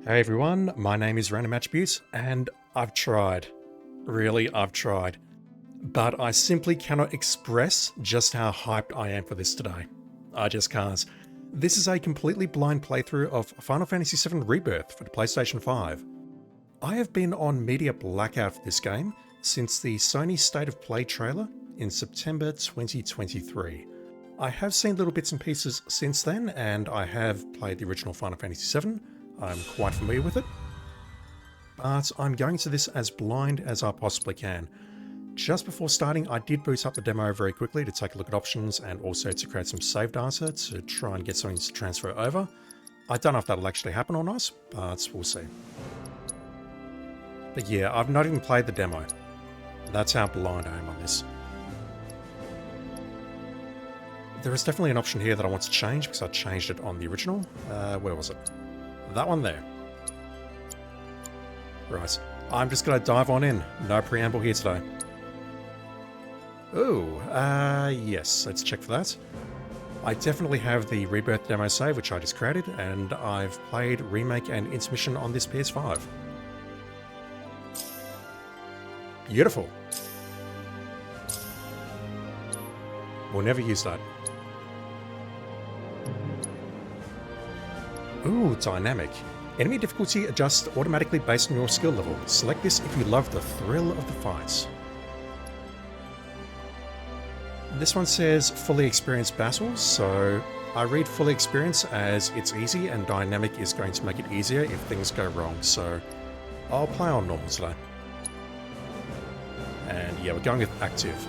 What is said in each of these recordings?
Hey everyone, my name is Random Attributes, and I've tried. Really, I've tried. But I simply cannot express just how hyped I am for this today. I just can't. This is a completely blind playthrough of Final Fantasy VII Rebirth for the PlayStation 5. I have been on media blackout for this game since the Sony State of Play trailer in September 2023. I have seen little bits and pieces since then, and I have played the original Final Fantasy VII. I'm quite familiar with it, but I'm going to this as blind as I possibly can. Just before starting, I did boot up the demo very quickly to take a look at options and also to create some save data to try and get something to transfer over. I don't know if that'll actually happen or not, but we'll see. But yeah, I've not even played the demo. That's how blind I am on this. There is definitely an option here that I want to change because I changed it on the original. Where was it? That one there. Right, I'm just going to dive on in. No preamble here today. Ooh, yes, let's check for that. I definitely have the Rebirth demo save, which I just created, and I've played Remake and Intermission on this PS5. Beautiful. We'll never use that. Ooh, dynamic. Enemy difficulty adjusts automatically based on your skill level. Select this if you love the thrill of the fights. This one says fully experienced battles, so I read fully experienced as it's easy and dynamic is going to make it easier if things go wrong, so I'll play on normal today. And yeah, we're going with active.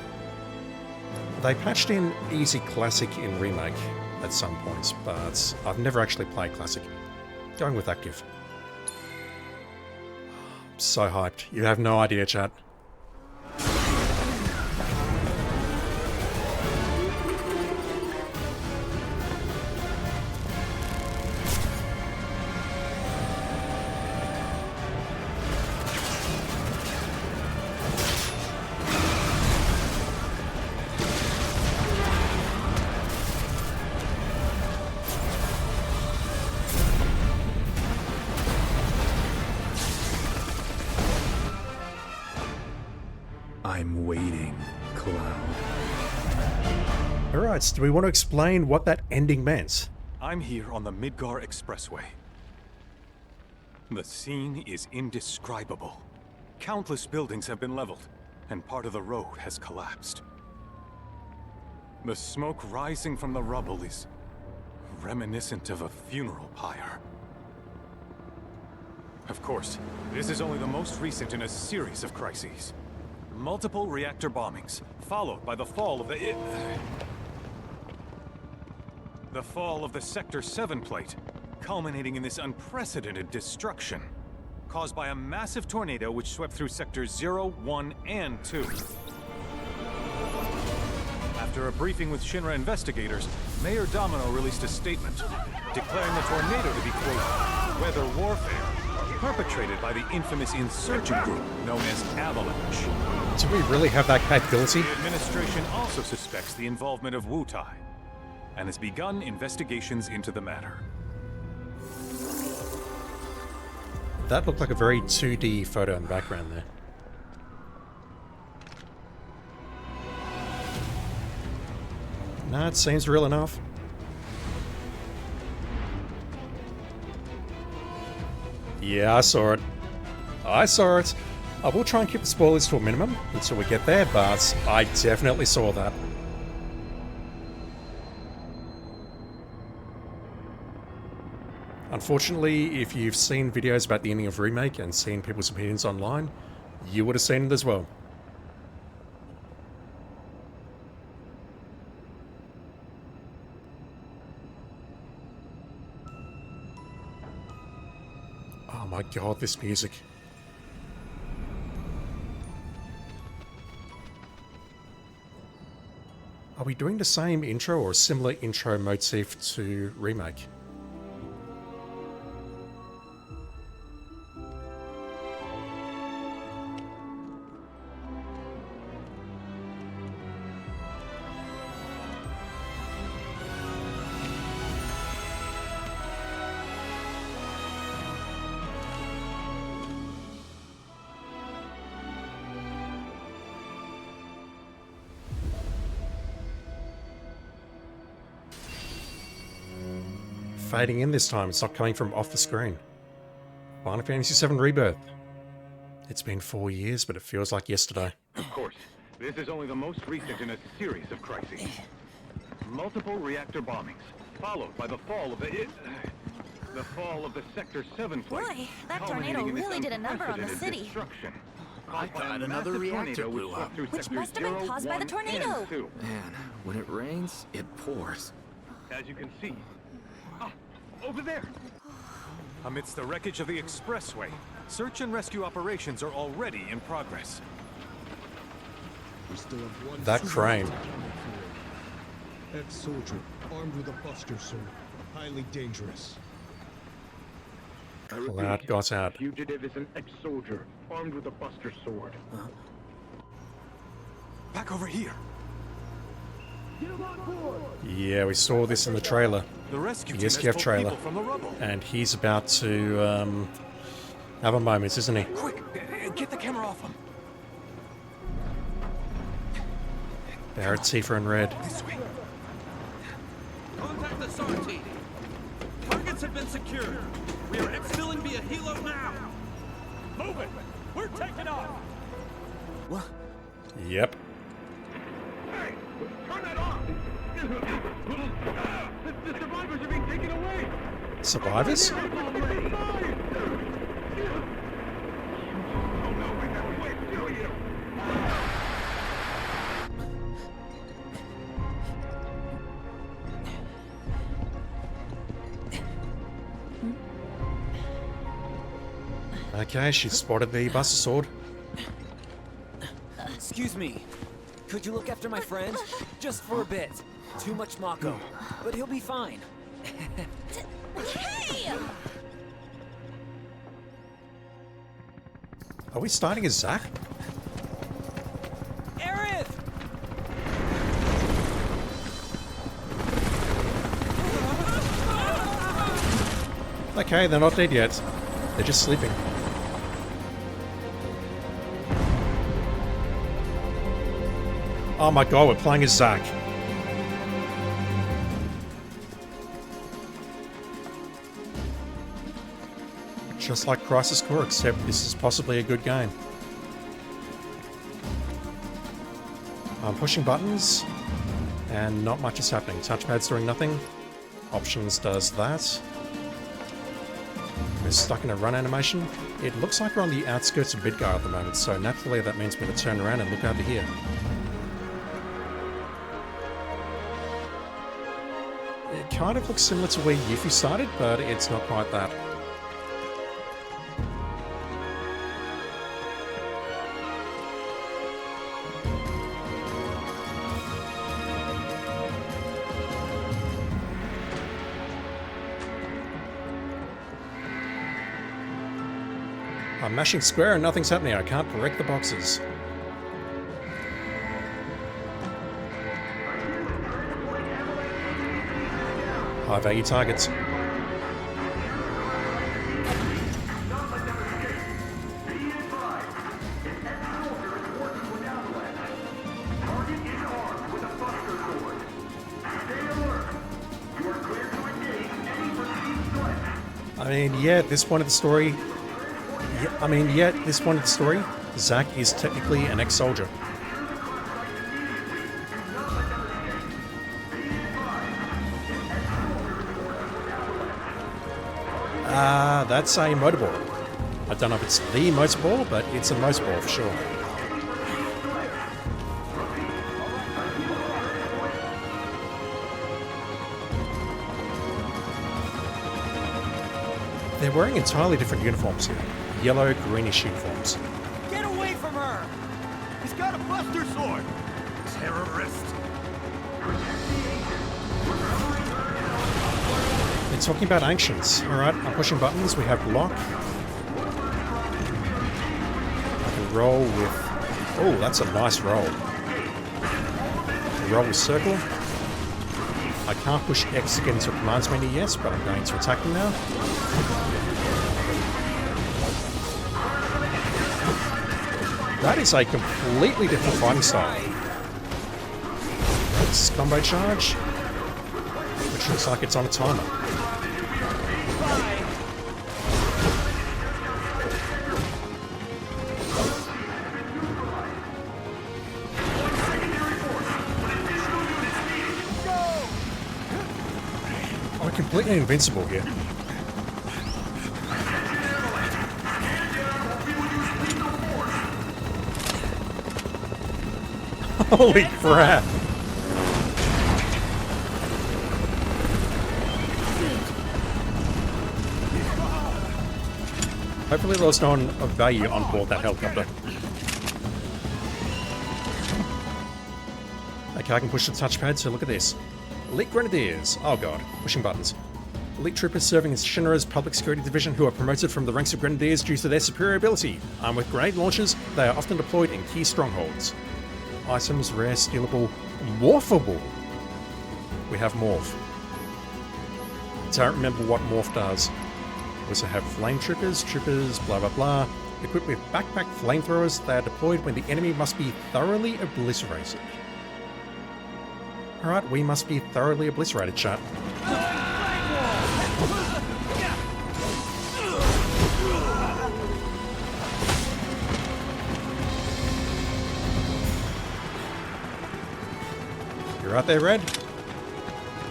They patched in easy classic in Remake at some points, but I've never actually played classic. Going with active. I'm so hyped. You have no idea, chat. I'm waiting, Cloud. Alright, so do we want to explain what that ending meant? I'm here on the Midgar Expressway. The scene is indescribable. Countless buildings have been leveled, and part of the road has collapsed. The smoke rising from the rubble is reminiscent of a funeral pyre. Of course, this is only the most recent in a series of crises. Multiple reactor bombings, followed by the fall of the Sector 7 plate, culminating in this unprecedented destruction, caused by a massive tornado which swept through Sectors 0, 1, and 2. After a briefing with Shinra investigators, Mayor Domino released a statement, declaring the tornado to be, quote, weather warfare, perpetrated by the infamous insurgent group known as Avalanche. Do we really have that capability? The administration also suspects the involvement of Wutai, and has begun investigations into the matter. That looked like a very 2D photo in the background there. Nah, it seems real enough. Yeah, I saw it. I saw it. I will try and keep the spoilers to a minimum until we get there, but I definitely saw that. Unfortunately, if you've seen videos about the ending of Remake and seen people's opinions online, you would have seen it as well. Oh my god, this music. Are we doing the same intro or a similar intro motif to Remake? fading in this time. It's not coming from off the screen. Final Fantasy VII Rebirth. It's been 4 years, but it feels like yesterday. Of course, this is only the most recent in a series of crises. Multiple reactor bombings, followed by the fall of the Sector 7 flight. Boy, that tornado really did a number on the city. I thought another reactor blew up. Which must have been caused by the tornado. Man, when it rains, it pours. As you can see. Ah, over there. Amidst the wreckage of the expressway, search and rescue operations are already in progress. We still have one That crane. ex-soldier armed with a buster sword. Highly dangerous. Cloud got out. Fugitive is an ex-soldier armed with a buster sword. Back over here. Yeah, we saw this in the trailer. The rescue team Yes, has you have pulled trailer. people from the rubble. And he's about to have a moment, isn't he? Quick, get the camera off him. Barrett, Tifa, and Red. This way. Contact the SAR team. Targets have been secured. We are exfilling via helo now. Move it. We're taking off. Yep. Hey, turn that off! The survivors are being taken away! Survivors? Oh no, we have to wait till you! Okay, she spotted the buster sword. Excuse me. Could you look after my friend? Just for a bit. Too much Mako. But he'll be fine. Hey! Are we starting as Zack? Aerith! Okay, they're not dead yet. They're just sleeping. Oh my god, we're playing as Zack. Just like Crisis Core, except this is possibly a good game. I'm pushing buttons, and not much is happening. Touchpad's doing nothing. Options does that. We're stuck in a run animation. It looks like we're on the outskirts of Midgar at the moment, so naturally that means we're going to turn around and look over here. It kind of looks similar to where Yuffie started, but it's not quite that. I'm mashing square and nothing's happening. I can't correct the boxes. High value targets. I mean, yeah, at this point of the story, Zack is technically an ex-soldier. That's a motorball. I don't know if it's the motorball, but it's a motorball for sure. They're wearing entirely different uniforms here. Yellow, greenish uniforms. Get away from her! He's got a buster sword. Terrorist. They're talking about ancients. Alright, I'm pushing buttons. We have block. I can roll with... Oh, that's a nice roll. Roll with circle. I can't push X again to commands menu yet, but I'm going to attack them now. That is a completely different fighting style. It's combo charge, which looks like it's on a timer. completely invincible here. Holy crap! Hopefully there was no one of value on board that helicopter. Okay, I can push the touchpad, so look at this. Elite Grenadiers. Oh god, pushing buttons. Elite troopers serving as Shinra's public security division who are promoted from the ranks of Grenadiers due to their superior ability. Armed with grenade launchers, they are often deployed in key strongholds. Items, rare, stealable, morphable. We have morph. Don't remember what morph does. We also have flame troopers, blah blah blah. Equipped with backpack flamethrowers, they are deployed when the enemy must be thoroughly obliterated. Alright, we must be thoroughly obliterated, chat. You're out there, Red?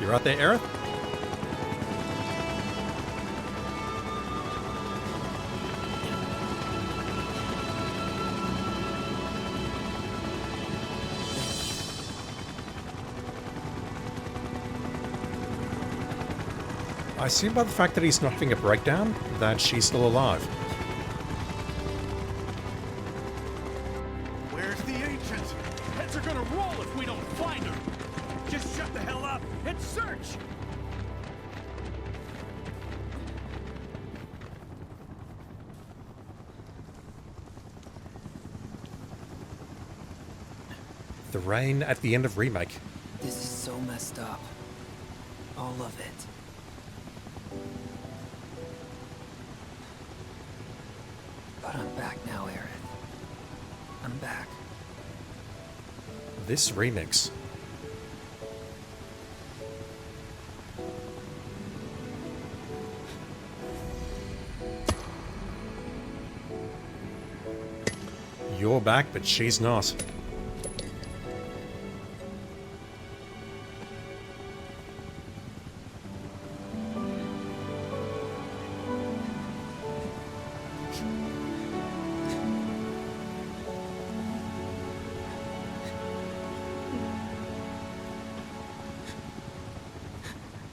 You're out there, Aerith? I assume by the fact that he's not having a breakdown, that she's still alive. Where's the ancient? Heads are gonna roll if we don't find her. Just shut the hell up and search! The rain at the end of Remake. This is so messed up. All of it. But I'm back now, Aerith. I'm back. This remix. You're back, but she's not.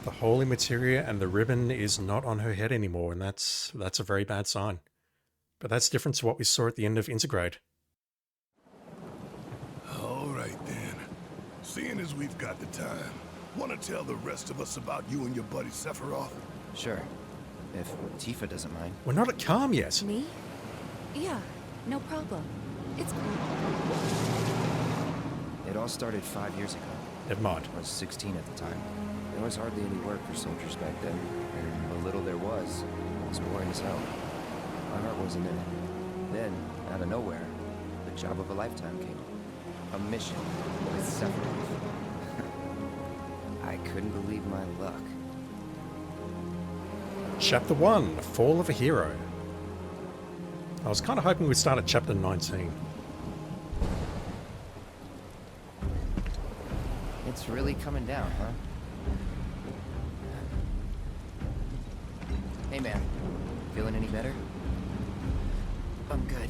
The holy materia and the ribbon is not on her head anymore, and that's a very bad sign. But that's different to what we saw at the end of Intergrade. All right then. Seeing as we've got the time, want to tell the rest of us about you and your buddy Sephiroth? Sure. If Tifa doesn't mind. We're not at Calm yet. Me? Yeah, no problem. It's cool. It all started 5 years ago. Never mind. I was 16 at the time. There was hardly any work for soldiers back then, and the little there was boring as hell. My heart wasn't in it. Then, out of nowhere, the job of a lifetime came up. A mission with Sephiroth. I couldn't believe my luck. Chapter 1, Fall of a Hero. I was kind of hoping we'd start at Chapter 19. It's really coming down, huh? Hey man, feeling any better? I'm good.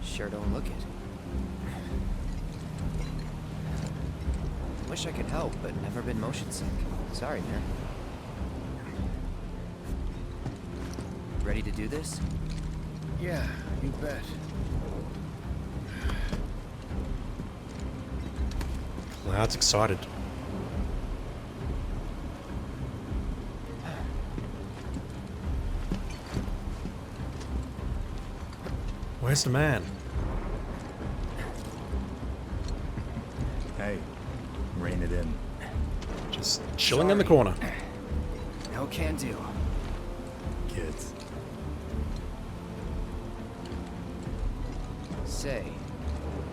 Sure don't look it. Wish I could help, but never been motion sick. Sorry, man. Ready to do this? Yeah, you bet. Cloud's excited. Where's the man? Hey, rein it in. Just chilling in the corner. No can do. Kids. Say,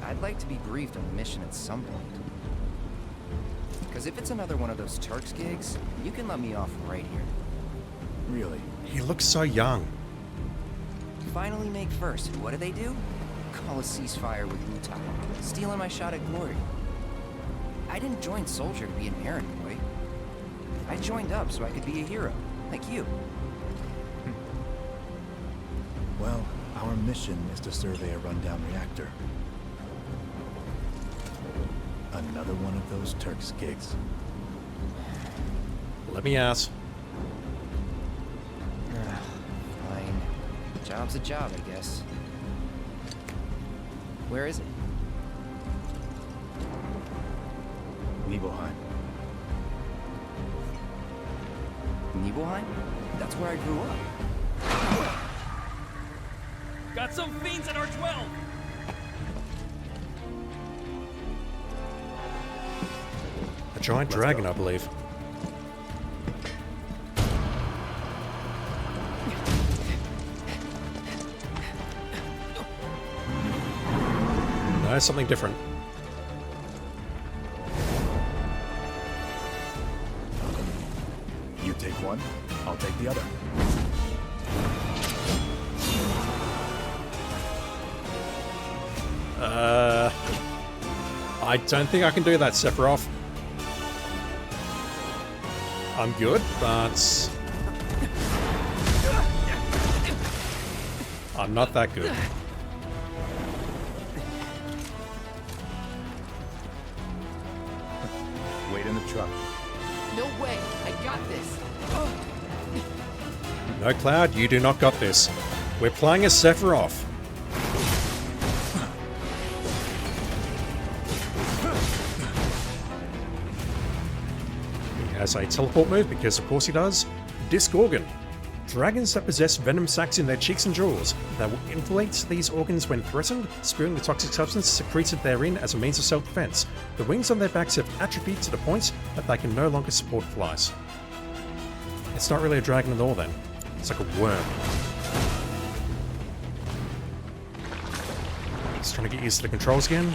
I'd like to be briefed on the mission at some point. Because if it's another one of those Turks gigs, you can let me off right here. Really? He looks so young. Finally make first. What do? Call a ceasefire with Wutai. Stealing my shot at glory. I didn't join Soldier to be an errand boy. I joined up so I could be a hero, like you. Well, our mission is to survey a rundown reactor. Another one of those Turks gigs. Let me ask. Fine. Job's a job, I guess. Where is it? Nibelheim. Nibelheim? That's where I grew up. Got some fiends at R12! A giant dragon, I believe. No, something different. You take one, I'll take the other. I don't think I can do that, Sephiroth. I'm good, but I'm not that good. Wait in the truck. No way! I got this! No, Cloud, you do not got this. We're playing as Sephiroth. He has a teleport move, because of course he does. Disc Organ. Dragons that possess venom sacs in their cheeks and jaws that will inflate these organs when threatened, spewing the toxic substance secreted therein as a means of self-defense. The wings on their backs have atrophied to the point that they can no longer support flies. It's not really a dragon at all then. It's like a worm. Just trying to get used to the controls again.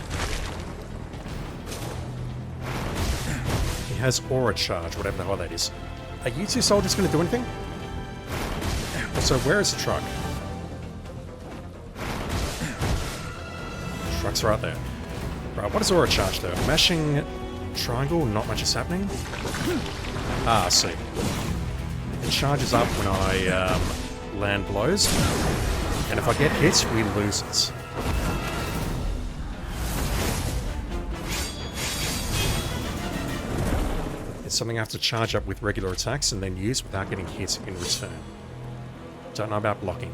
He has aura charge, whatever the hell that is. Are you two soldiers going to do anything? Also, where is the truck? Truck's right there. Right, what does aura charge though? Mashing triangle, not much is happening. Ah, I see. It charges up when I land blows, and if I get hit, we lose it. It's something I have to charge up with regular attacks and then use without getting hit in return. Don't know about blocking.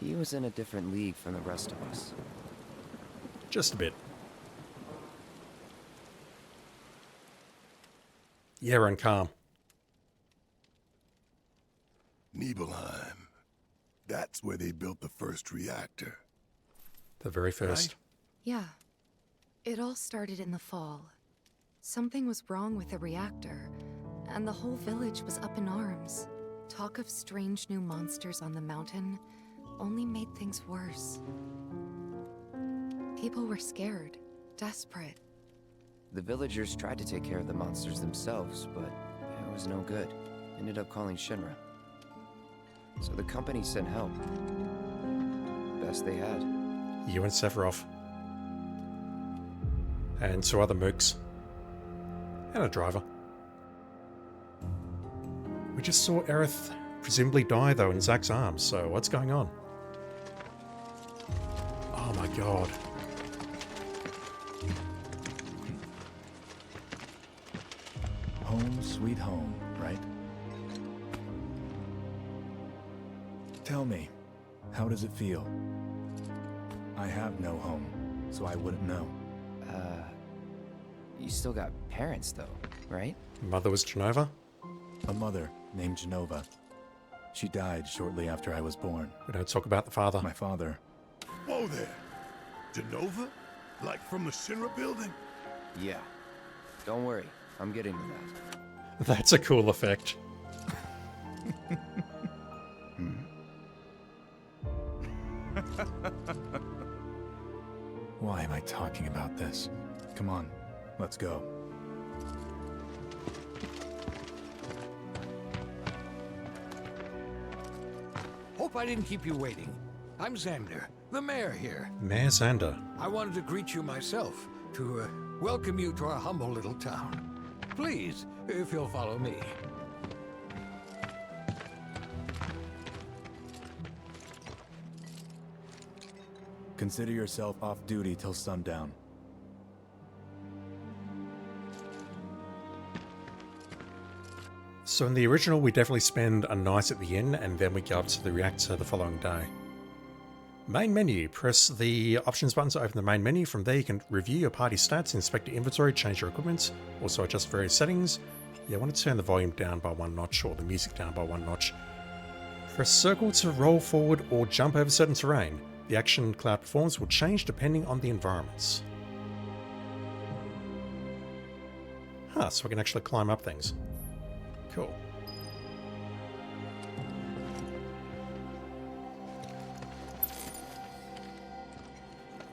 He was in a different league from the rest of us. Just a bit. Yeah, run calm. Nibelheim. That's where they built the first reactor. The very first. Right? Yeah. It all started in the fall. Something was wrong with the reactor, and the whole village was up in arms. Talk of strange new monsters on the mountain only made things worse. People were scared, desperate. The villagers tried to take care of the monsters themselves, but it was no good. Ended up calling Shinra. So the company sent help. Best they had. You and Sephiroth. And 2 other mooks. And a driver. We just saw Aerith presumably die though in Zack's arms, so what's going on? Oh my god. Home sweet home, right? Tell me, how does it feel? I have no home, so I wouldn't know. You still got parents though, right? Mother was Genova? A mother named Genova. She died shortly after I was born. We don't talk about the father. My father. Whoa there! Genova? Like from the Shinra building? Yeah. Don't worry, I'm getting to that. That's a cool effect. Why am I talking about this? Come on, let's go. Hope I didn't keep you waiting. I'm Xander, the mayor here. Mayor Xander. I wanted to greet you myself, to welcome you to our humble little town. Please, if you'll follow me. Consider yourself off duty till sundown. So in the original, we definitely spend a night at the inn and then we go up to the reactor the following day. Main menu. Press the options button to open the main menu. From there you can review your party stats, inspect your inventory, change your equipment, also adjust various settings. Yeah, I want to turn the volume down by 1 notch or the music down by 1 notch. Press circle to roll forward or jump over certain terrain. The action Cloud performs will change depending on the environments. Huh, so I can actually climb up things. Cool.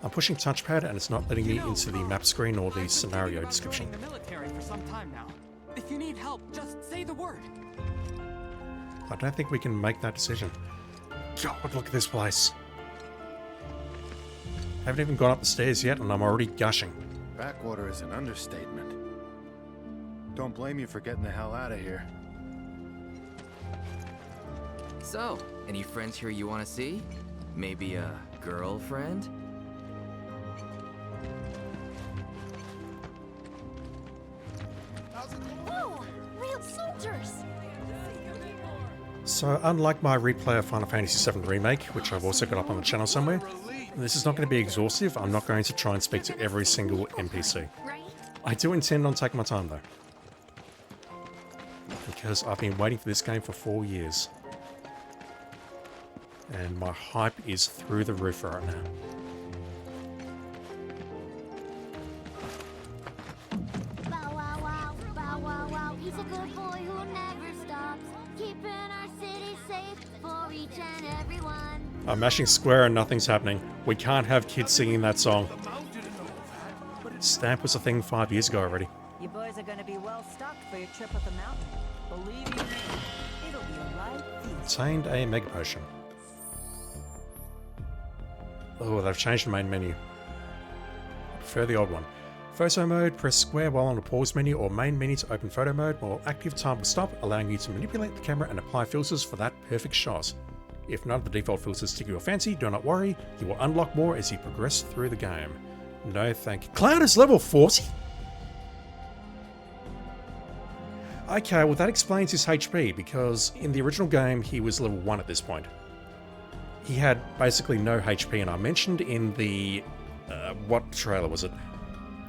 I'm pushing touchpad and it's not letting me into the map screen or the scenario description. The military for some time now. If you need help, just say the word. I don't think we can make that decision. God, look at this place. Haven't even gone up the stairs yet and I'm already gushing. Backwater is an understatement. Don't blame you for getting the hell out of here. So, any friends here you want to see? Maybe a girlfriend? Whoa! Real soldiers! So unlike my replay of Final Fantasy VII Remake, which I've also got up on the channel somewhere, this is not going to be exhaustive. I'm not going to try and speak to every single NPC. I do intend on taking my time though. Because I've been waiting for this game for 4 years. And my hype is through the roof right now. Bow wow wow, bow wow wow. He's a good boy who never stops, keeping our city safe for each and everyone. I'm mashing square and nothing's happening. We can't have kids singing that song. Stamp was a thing 5 years ago already. You boys are gonna be well stocked for your trip up the mountain. Believe you me, it'll be a right feast. Obtained a mega potion. Oh, they've changed the main menu. I prefer the old one. Photo mode, press square while on the pause menu or main menu to open photo mode, while active time will stop, allowing you to manipulate the camera and apply filters for that perfect shot. If none of the default filters tickle your fancy, do not worry, you will unlock more as you progress through the game. No thank you. Cloud is level 40? Okay, well that explains his HP, because in the original game he was level 1 at this point. He had basically no HP, and I mentioned in the... what trailer was it?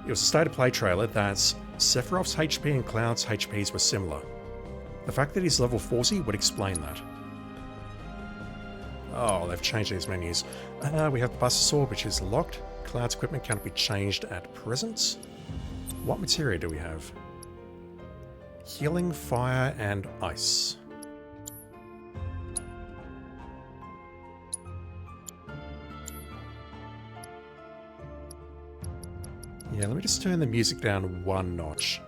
It was a state of play trailer that Sephiroth's HP and Cloud's HPs were similar. The fact that he's level 40 would explain that. Oh, they've changed these menus. We have the Buster Sword, which is locked. Cloud's equipment cannot be changed at present. What materia do we have? Healing, fire, and ice. Yeah, let me just turn the music down 1 notch.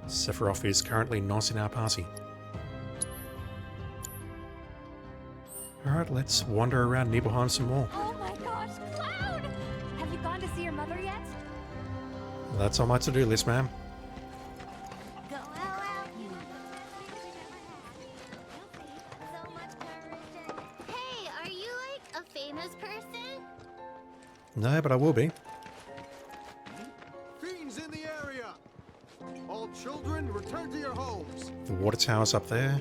Sephiroth is currently not in our party. Alright, let's wander around Nibelheim some more. Oh my gosh, Cloud! Have you gone to see your mother yet? That's on my to-do list, ma'am. Go out, you so much courage. Hey, are you like a famous person? No, but I will be. Fiends in the area! All children, return to your homes! The water tower's up there.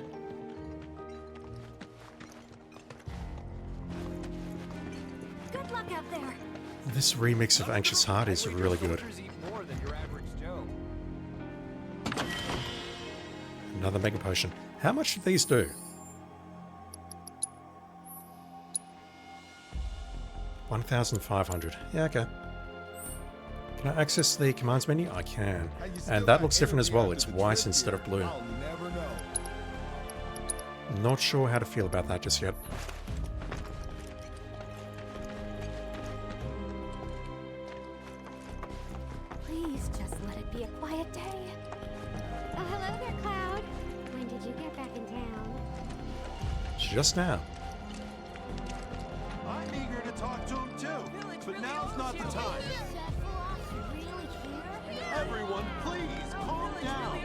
Good luck out there. This remix of Anxious Heart is really good. Another Mega Potion. How much do these do? 1,500. Yeah, okay. Can I access the commands menu? I can. And that looks different as well. It's white instead of blue. Not sure how to feel about that just yet. Oh, hello there, Cloud. When did you get back in town? Just now. I'm eager to talk to him too, but now's not the time. Everyone, please calm down.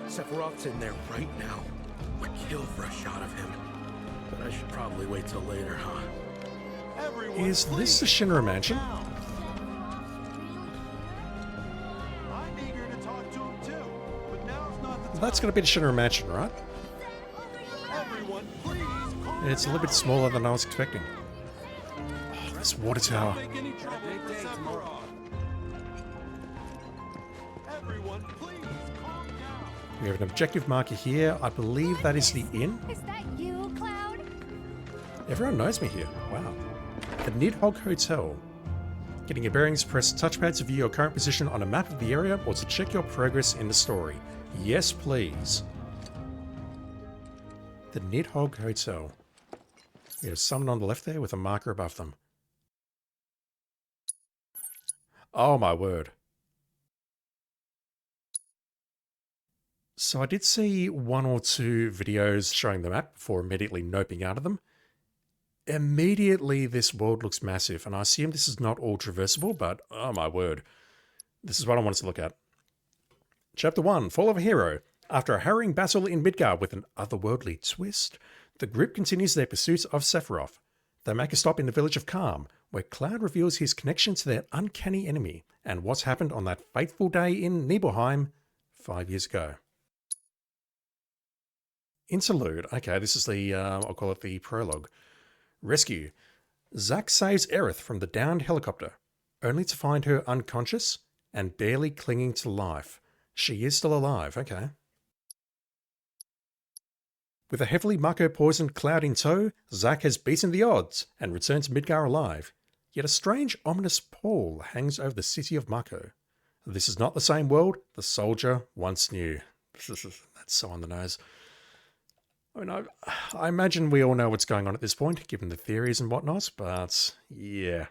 Sephiroth's in there right now. Would kill for a shot of him. But I should probably wait till later, huh? Everyone, Is this the Shinra mansion? I'm eager to talk to him too, but now's not the time. That's going to be the Shinra mansion, right? Everyone, please calm It's a little bit smaller than I was expecting. Oh, this water tower. Everyone, please calm down. We have an objective marker here. I believe that is the inn. Is that you, Cloud? Everyone knows me here. Wow. The Nidhogg Hotel. Getting your bearings, press touchpad to view your current position on a map of the area or to check your progress in the story. Yes, please. The Nidhogg Hotel. We have someone on the left there with a marker above them. Oh my word. So I did see one or two videos showing the map before immediately noping out of them. Immediately this world looks massive, and I assume this is not all traversable, but oh my word. This is what I wanted to look at. Chapter 1, Fall of a Hero. After a harrowing battle in Midgar with an otherworldly twist, the group continues their pursuit of Sephiroth. They make a stop in the village of Calm, where Cloud reveals his connection to their uncanny enemy, and what's happened on that fateful day in Nibelheim 5 years ago. Interlude. Okay, this is the, I'll call it the prologue. Rescue. Zack saves Aerith from the downed helicopter, only to find her unconscious and barely clinging to life. She is still alive, okay. With a heavily Mako-poisoned Cloud in tow, Zack has beaten the odds and returned to Midgar alive. Yet a strange, ominous pall hangs over the city of Mako. This is not the same world the soldier once knew. That's so on the nose. I mean, I imagine we all know what's going on at this point, given the theories and whatnot, but yeah.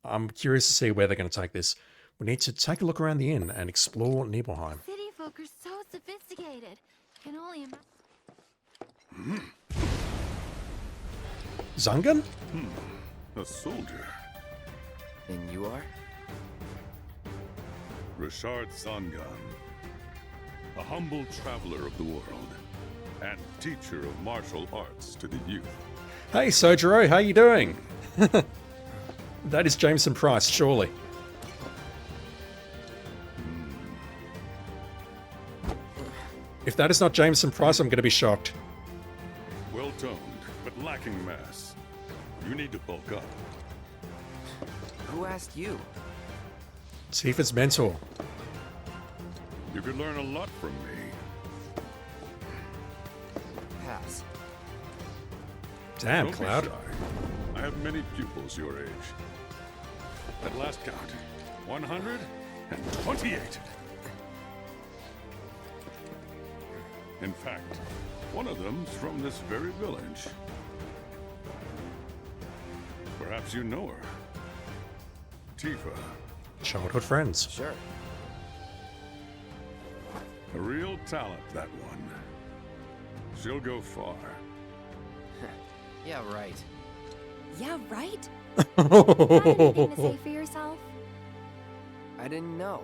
I'm curious to see where they're going to take this. We need to take a look around the inn and explore Nibelheim. City folk are so sophisticated. Can only imagine. Zangan? A soldier. And you are? Richard Zangan. A humble traveler of the world. And teacher of martial arts to the youth. Hey, Sojiro, how you doing? That is Jameson Price, surely. If that is not Jameson Price, I'm going to be shocked. Well-toned, but lacking mass. You need to bulk up. Who asked you? Tifa's mentor. You could learn a lot from me. Pass. Damn, Don't be Cloud. shy. I have many pupils your age. At last count, 128. In fact, one of them's from this very village. Perhaps you know her. Tifa. Childhood friends. Sure. A real talent, that one. She'll go far. Yeah, right. Yeah, right? Anything to say for yourself? I didn't know.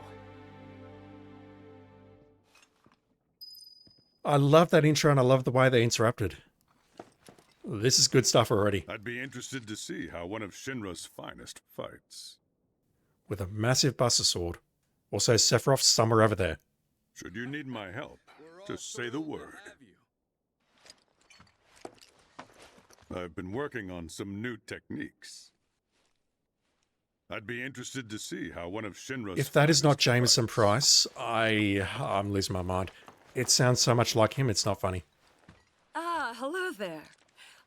I love that intro and I love the way they interrupted. This is good stuff already. I'd be interested to see how one of Shinra's finest fights. With a massive Buster Sword. Also Sephiroth's somewhere over there. Should you need my help, just say the word. I've been working on some new techniques. I'd be interested to see how one of Shinra's... If that is not Jameson Price, I'm losing my mind. It sounds so much like him, it's not funny. Ah, hello there.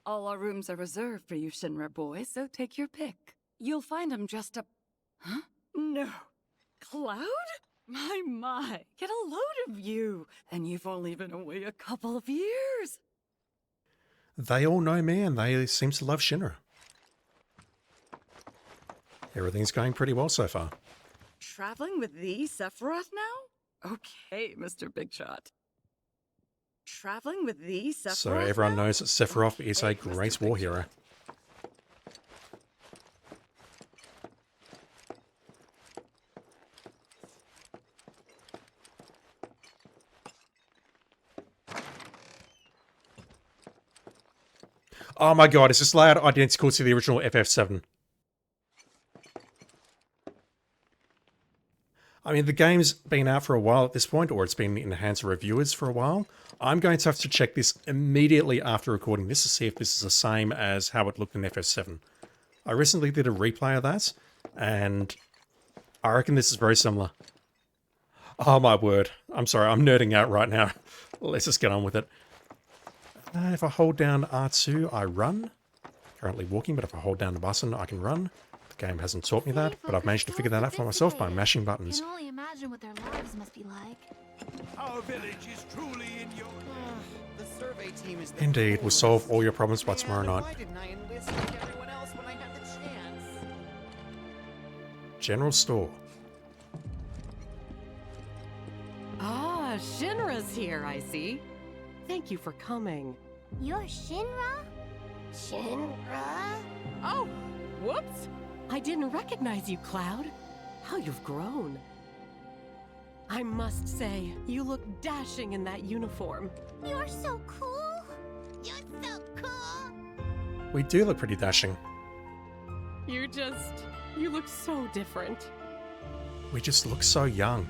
All our rooms are reserved for you Shinra boys, so take your pick. You'll find him dressed up... Huh? No. Cloud? My. Get a load of you. And you've only been away a couple of years. They all know me and they seem to love Shinra. Everything's going pretty well so far. Traveling with the Sephiroth now? Okay, Mr. Big Shot. Traveling with the Sephiroth? So everyone knows that Sephiroth is a great war hero. Oh my god, is this layout identical to the original FF7? I mean, the game's been out for a while at this point, or it's been in the hands of reviewers for a while. I'm going to have to check this immediately after recording this to see if this is the same as how it looked in FF7. I recently did a replay of that, and I reckon this is very similar. Oh my word. I'm sorry, I'm nerding out right now. Let's just get on with it. If I hold down R2, I run. Currently walking, but if I hold down the button, I can run. The game hasn't taught me that, but I've managed to figure that out for myself by mashing buttons. I can only imagine what their lives must be like. Our village is truly in your... The survey team is the Indeed, we'll solve all your problems by tomorrow Why night. didn't I enlist like everyone else when I had the chance? General store. Ah, Shinra's here, I see. Thank you for coming. You're Shinra? Shinra? Oh, whoops! I didn't recognize you, Cloud. How you've grown. I must say, you look dashing in that uniform. You're so cool. You're so cool. We do look pretty dashing. You look so different. We just look so young.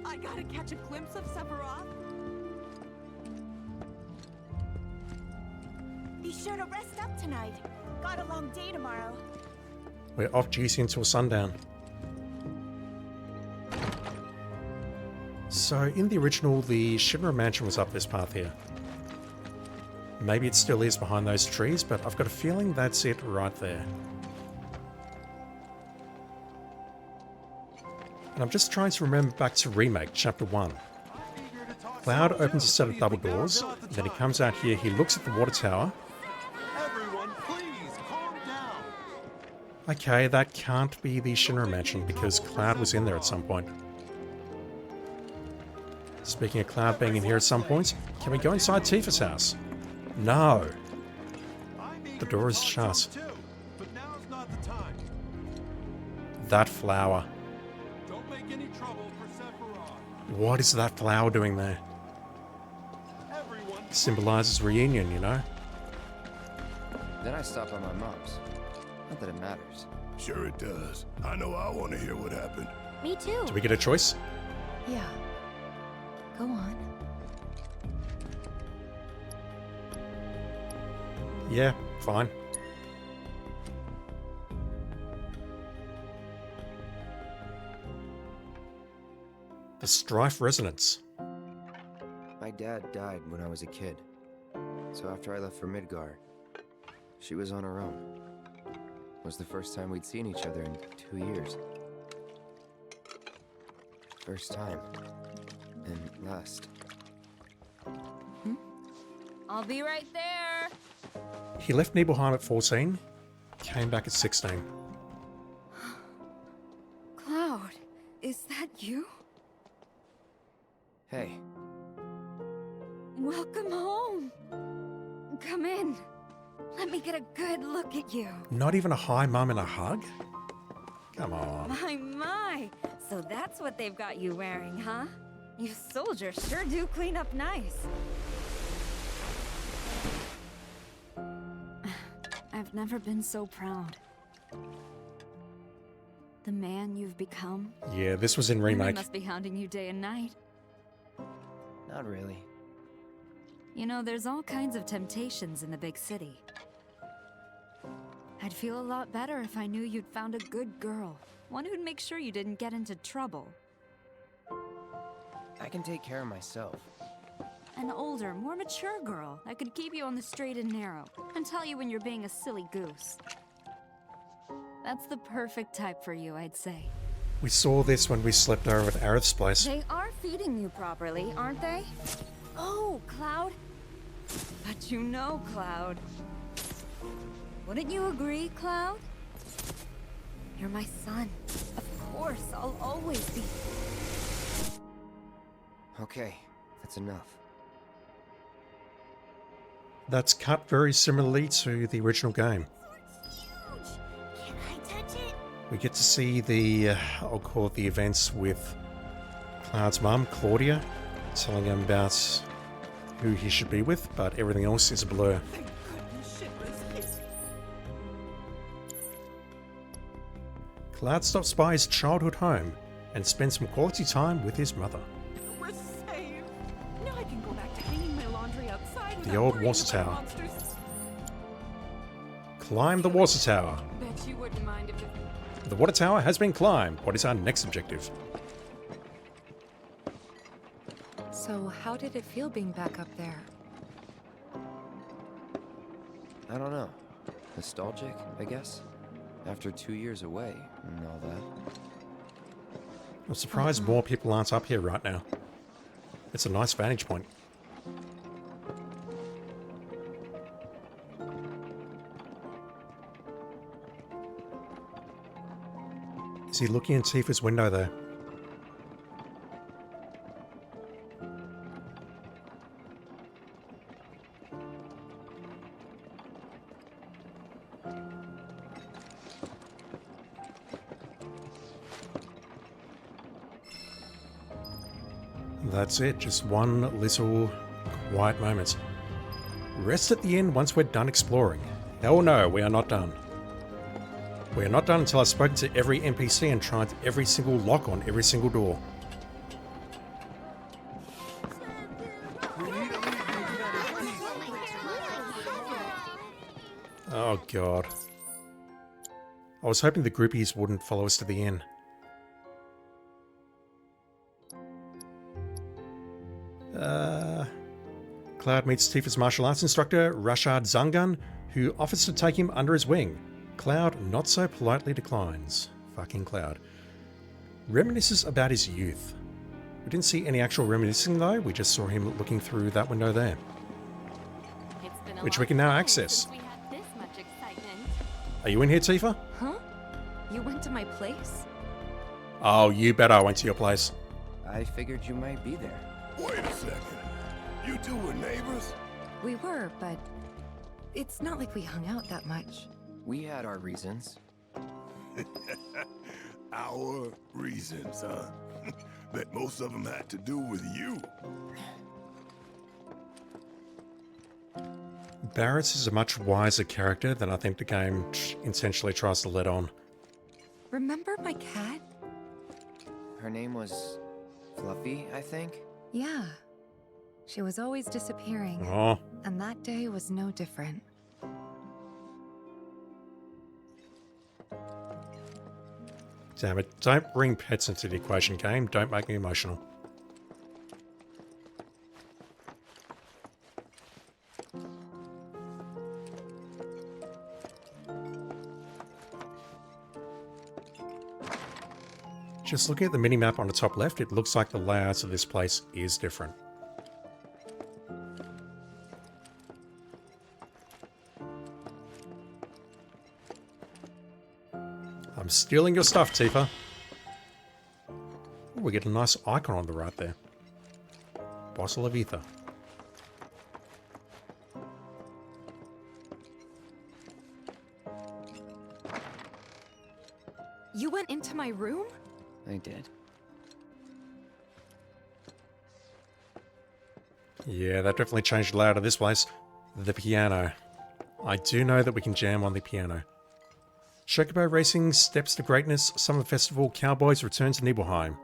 I gotta catch a glimpse of Sephiroth. Be sure to rest up tonight. Got a long day tomorrow. We're off duty until sundown. So, in the original, the Shinra Mansion was up this path here. Maybe it still is behind those trees, but I've got a feeling that's it right there. And I'm just trying to remember back to Remake, Chapter 1. Cloud opens a set of double doors, then he comes out here, he looks at the water tower. Everyone, please calm down. Okay, that can't be the Shinra Mansion because Cloud was in there at some point. Speaking of Cloud being in here at some point, can we go inside Tifa's house? No. The door is shut. But now's not the time. That flower. Don't make any trouble for Sephiroth. What is that flower doing there? Symbolizes reunion, you know? Then I stopped by my mom's. Not that it matters. Sure it does. I know I want to hear what happened. Me too. Do we get a choice? Yeah. Go on. Yeah, fine. The Strife Resonance. My dad died when I was a kid. So after I left for Midgar, she was on her own. It was the first time we'd seen each other in 2 years. First time. And last. I'll be right there. He left Nibelheim at 14, came back at 16. Cloud, is that you? Hey. Welcome home. Come in. Let me get a good look at you. Not even a hi, mum, and a hug? Come on. My. So that's what they've got you wearing, huh? You soldiers sure do clean up nice. I've never been so proud. The man you've become. Yeah, this was in Women Remake. must be hounding you day and night. Not really. You know, there's all kinds of temptations in the big city. I'd feel a lot better if I knew you'd found a good girl. One who'd make sure you didn't get into trouble. I can take care of myself. An older, more mature girl that could keep you on the straight and narrow and tell you when you're being a silly goose. That's the perfect type for you, I'd say. We saw this when we slept over at Aerith's place. They are feeding you properly, aren't they? Oh, Cloud. But you know, Cloud. Wouldn't you agree, Cloud? You're my son. Of course, I'll always be. Okay, that's enough. That's cut very similarly to the original game. Can I touch it? We get to see the, I'll call it the events with Cloud's mum, Claudia, telling him about who he should be with, but everything else is a blur. Cloud stops by his childhood home and spends some quality time with his mother. We're saved. Now I can go back to hanging my laundry outside. The old water tower. Climb the water tower. Bet you wouldn't mind if The water tower has been climbed. What is our next objective? So, how did it feel being back up there? I don't know. Nostalgic, I guess? After 2 years away and all that. I'm surprised more people aren't up here right now. It's a nice vantage point. Is he looking in Tifa's window there? That's it, just one little quiet moment. Rest at the end once we're done exploring. Hell no, we are not done. We are not done until I've spoken to every NPC and tried every single lock on every single door. Oh god. I was hoping the groupies wouldn't follow us to the inn. Cloud meets Tifa's martial arts instructor, Rashad Zangan, who offers to take him under his wing. Cloud not so politely declines. Fucking Cloud. Reminisces about his youth. We didn't see any actual reminiscing though, we just saw him looking through that window there. Which we can now access. Are you in here, Tifa? Huh? You went to my place? Oh, you bet I went to your place. I figured you might be there. Wait a second. You two were neighbors? We were, but it's not like we hung out that much. We had our reasons. Our reasons, huh? Bet most of them had to do with you. Barretts is a much wiser character than I think the game intentionally tries to let on. Remember my cat? Her name was Fluffy, I think? Yeah. She was always disappearing. Oh. And that day was no different. Damn it, don't bring pets into the equation, game. Don't make me emotional. Just looking at the minimap on the top left, it looks like the layout of this place is different. I'm stealing your stuff, Tifa. Ooh, we get a nice icon on the right there. Bottle of ether. You went into my room? I did. Yeah, that definitely changed the layout of this place. The piano. I do know that we can jam on the piano. Chocobo Racing steps to greatness. Summer Festival. Cowboys return to Nibelheim.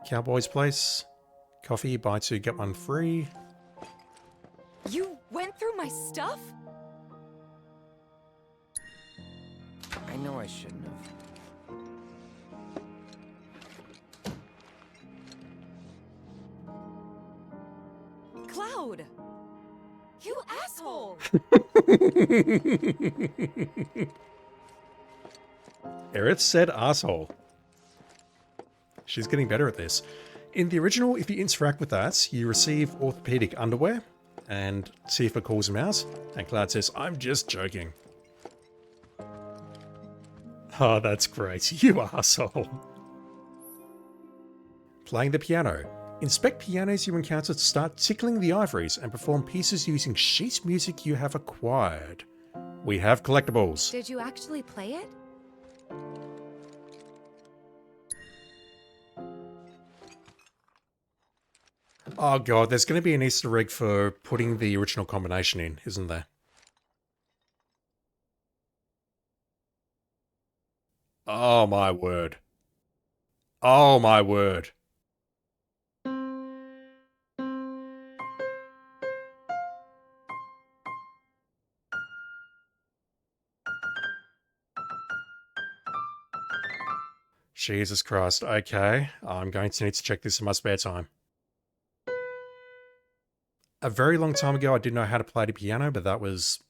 Cowboys Place. Coffee, buy two, get one free. You went through my stuff? I know I shouldn't have. Cloud! You asshole! Aerith said asshole. She's getting better at this. In the original, if you interact with that, you receive orthopedic underwear, and Tifa calls him out, and Cloud says, I'm just joking. Oh, that's great. You asshole. Playing the piano. Inspect pianos you encounter to start tickling the ivories and perform pieces using sheet music you have acquired. We have collectibles. Did you actually play it? Oh god, there's going to be an Easter egg for putting the original combination in, isn't there? Oh my word. Oh my word. Jesus Christ. Okay, I'm going to need to check this in my spare time. A very long time ago, I didn't know how to play the piano, but that was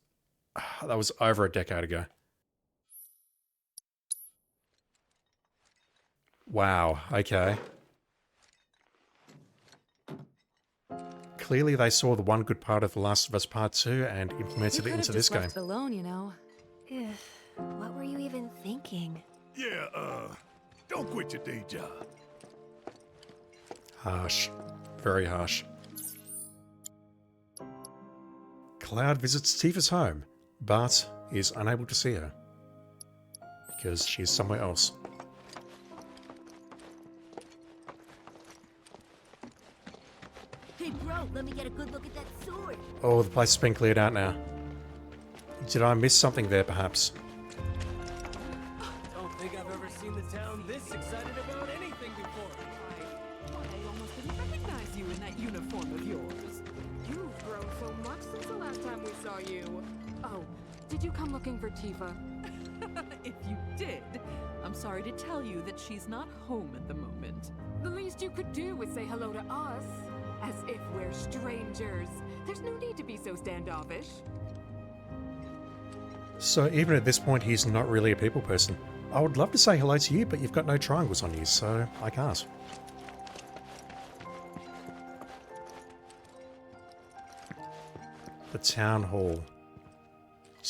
over a decade ago. Wow, okay. Clearly they saw the one good part of The Last of Us Part 2 and implemented it into this game. Left it alone, you know. What were you even thinking? Yeah, don't quit your day job. Harsh. Very harsh. Cloud visits Tifa's home, but is unable to see her. Because she's somewhere else. Hey bro, let me get a good look at that sword. Oh, the place has been cleared out now. Did I miss something there, perhaps? Don't think I've ever seen the town this excited about anything before. I almost didn't recognize you in that uniform of yours. You've grown so much since the last time we saw you. Oh, did you come looking for Tifa? If you did, I'm sorry to tell you that she's not home at the moment. The least you could do is say hello to us. As if we're strangers. There's no need to be so standoffish. So even at this point, he's not really a people person. I would love to say hello to you, but you've got no triangles on you, so I can't. The town hall.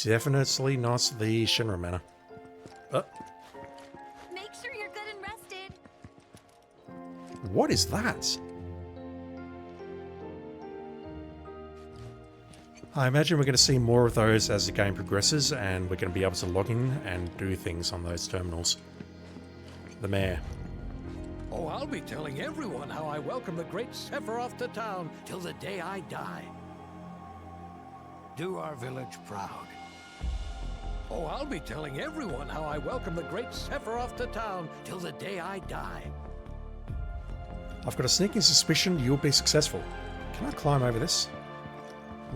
Definitely not the Shinra Manor. Make sure you're good and rested. What is that? I imagine we're going to see more of those as the game progresses, and we're going to be able to log in and do things on those terminals. The mayor. Oh, I'll be telling everyone how I welcome the great Sephiroth to town till the day I die. Do our village proud. Oh, I'll be telling everyone how I welcome the great Sephiroth to town till the day I die. I've got a sneaking suspicion you'll be successful. Can I climb over this?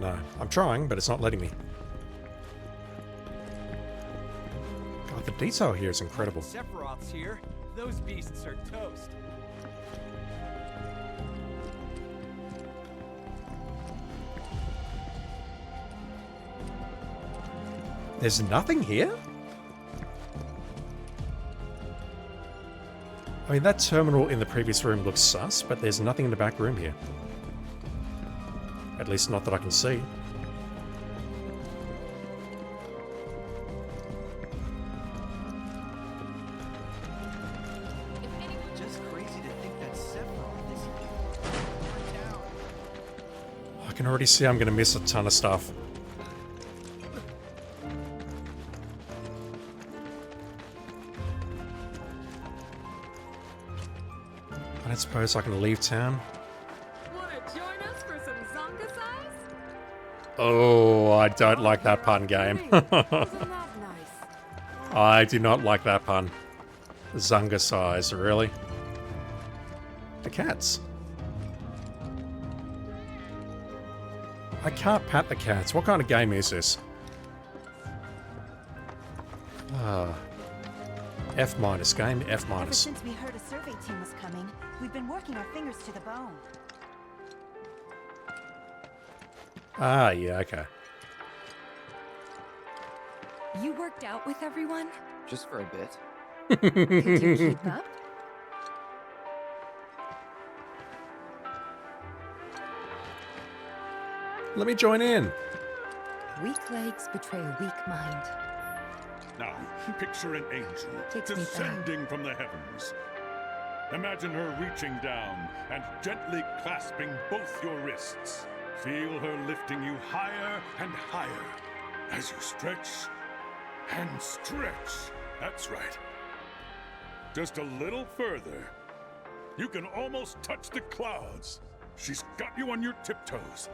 No, I'm trying, but it's not letting me. God, the detail here is incredible. Sephiroth's here. Those beasts are toast. There's nothing here? I mean, that terminal in the previous room looks sus, but there's nothing in the back room here. At least not that I can see. Just crazy to think that Sephiroth is down. I can already see I'm going to miss a ton of stuff. I don't suppose I can leave town. Oh, I don't like that pun, game. I do not like that pun. Zunga size, really? The cats. I can't pat the cats. What kind of game is this? F minus game, F Ever minus. since we heard a survey team was coming, we've been working our fingers to the bone. Ah, yeah, okay. You worked out with everyone? Just for a bit. Could you keep up? Let me join in. Weak legs betray a weak mind. Now, picture an angel Takes me back. descending from the heavens. Imagine her reaching down and gently clasping both your wrists. Feel her lifting you higher and higher as you stretch and stretch. That's right. Just a little further. You can almost touch the clouds. She's got you on your tiptoes.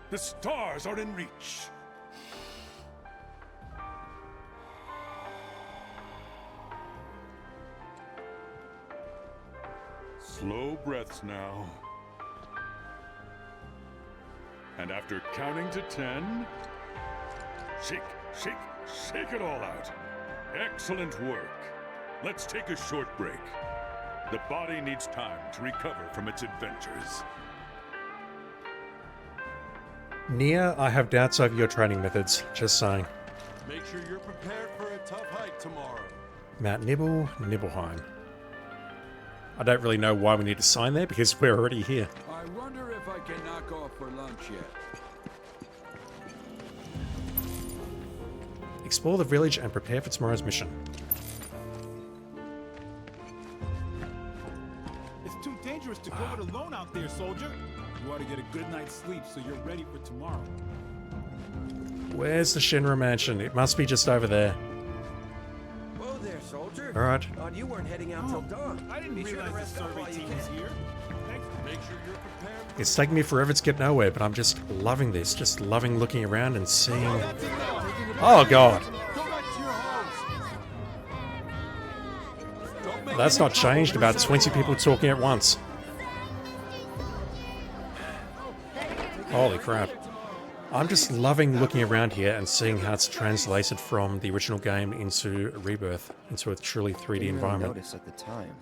The stars are in reach. Slow breaths now. And after counting to 10, shake, shake, shake it all out. Excellent work. Let's take a short break. The body needs time to recover from its adventures. Nia, I have doubts over your training methods. Just saying. Make sure you're prepared for a tough hike tomorrow. Mount Nibble, Nibelheim. I don't really know why we need to sign there because we're already here. I wonder if I can knock off for lunch yet. Explore the village and prepare for tomorrow's mission. It's too dangerous to go it alone out there, soldier. You ought to get a good night's sleep so you're ready for tomorrow. Where's the Shinra mansion? It must be just over there. Whoa there, soldier. All right. Thought you weren't heading out till dawn. I didn't realize the survey team was here. Thanks. Make sure you're prepared. It's taking me forever to get nowhere, but I'm just loving this. Just loving looking around and seeing... Oh, God. That's not changed. About 20 people talking at once. Holy crap. I'm just loving looking around here and seeing how it's translated from the original game into Rebirth, into a truly 3D Didn't environment. Really notice at the time,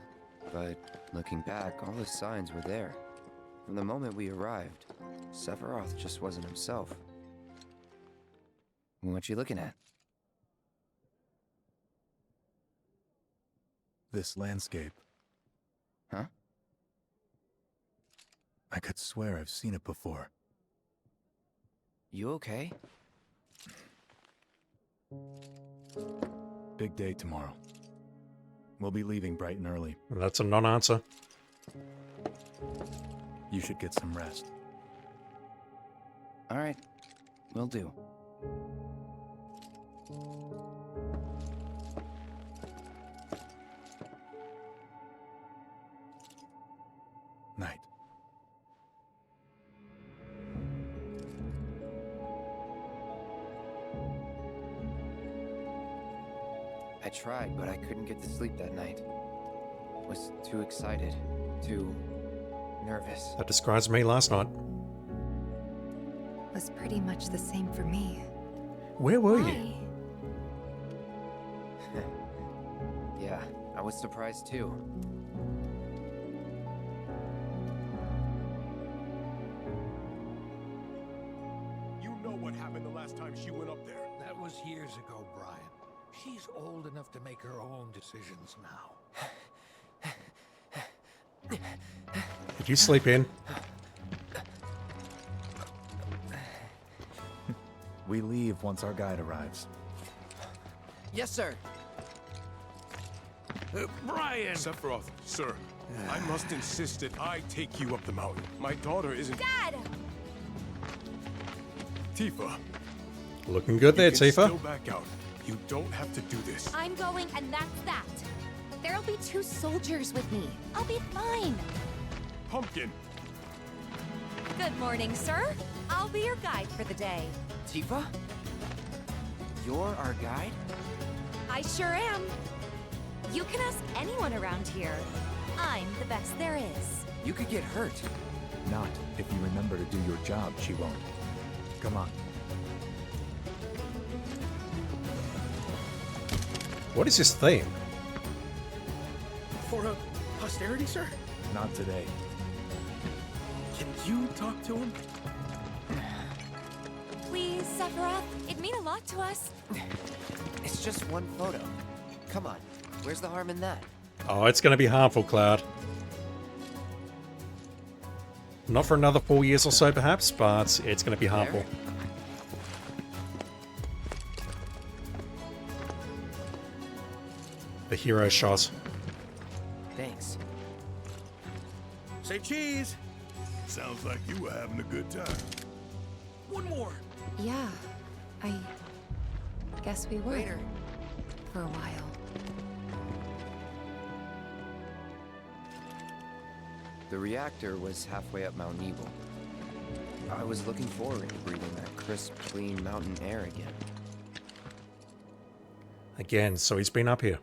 but looking back, all the signs were there. From the moment we arrived, Sephiroth just wasn't himself. What you looking at? This landscape. Huh? I could swear I've seen it before. You okay? Big day tomorrow. We'll be leaving bright and early. That's a non-answer. You should get some rest. All right, will do. Night. I tried, but I couldn't get to sleep that night. Was too excited, too nervous. That describes me last night. Was pretty much the same for me. Where were you? Yeah, I was surprised too. You know what happened the last time she went up there. That was years ago, Brian. She's old enough to make her own decisions now. Did you sleep in? We leave once our guide arrives. Yes, sir. Brian! Sephiroth, sir, I must insist that I take you up the mountain. My daughter isn't... Dad! Tifa. Looking good there, You can Tifa. still back out. You don't have to do this. I'm going, and that's that. There'll be 2 soldiers with me. I'll be fine. Pumpkin. Good morning, sir. I'll be your guide for the day. Tifa? You're our guide? I sure am. You can ask anyone around here. I'm the best there is. You could get hurt. Not if you remember to do your job, she won't. Come on. What is this theme? For a posterity, sir? Not today. Can you talk to him? Please, Sephiroth. It'd mean a lot to us. It's just one photo. Come on. Where's the harm in that? Oh, it's going to be harmful, Cloud. Not for another 4 years or so, perhaps, but it's going to be harmful. The hero shot. Thanks. Say cheese! Sounds like you were having a good time. One more! Yeah, I guess we were. For a while. The reactor was halfway up Mount Nebel. I was looking forward to breathing that crisp, clean mountain air again. Again, so he's been up here.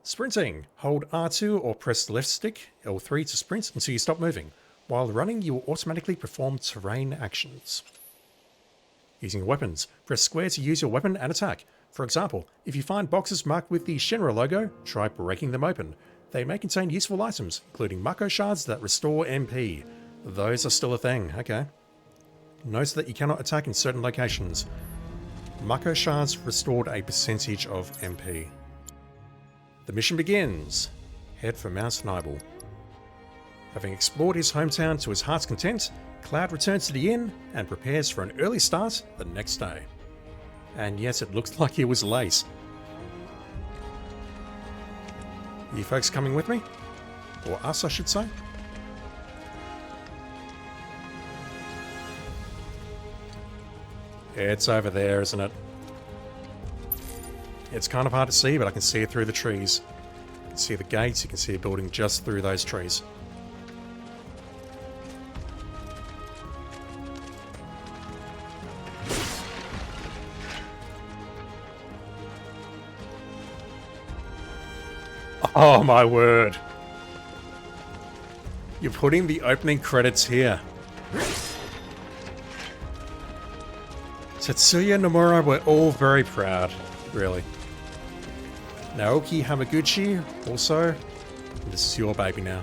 Sprinting. Hold R2 or press left stick, L3 to sprint until you stop moving. While running, you will automatically perform terrain actions. Using weapons. Press square to use your weapon and attack. For example, if you find boxes marked with the Shinra logo, try breaking them open. They may contain useful items, including Mako shards that restore MP. Those are still a thing, okay. Note that you cannot attack in certain locations. Mako shards restored a percentage of MP. The mission begins. Head for Mount Nebel. Having explored his hometown to his heart's content, Cloud returns to the inn and prepares for an early start the next day. And yes, it looks like he was late. You folks coming with me? Or us, I should say. It's over there, isn't it? It's kind of hard to see, but I can see it through the trees. You can see the gates, you can see a building just through those trees. Oh my word. You're putting the opening credits here. Tetsuya Nomura, we're all very proud, really. Naoki Hamaguchi, also. This is your baby now.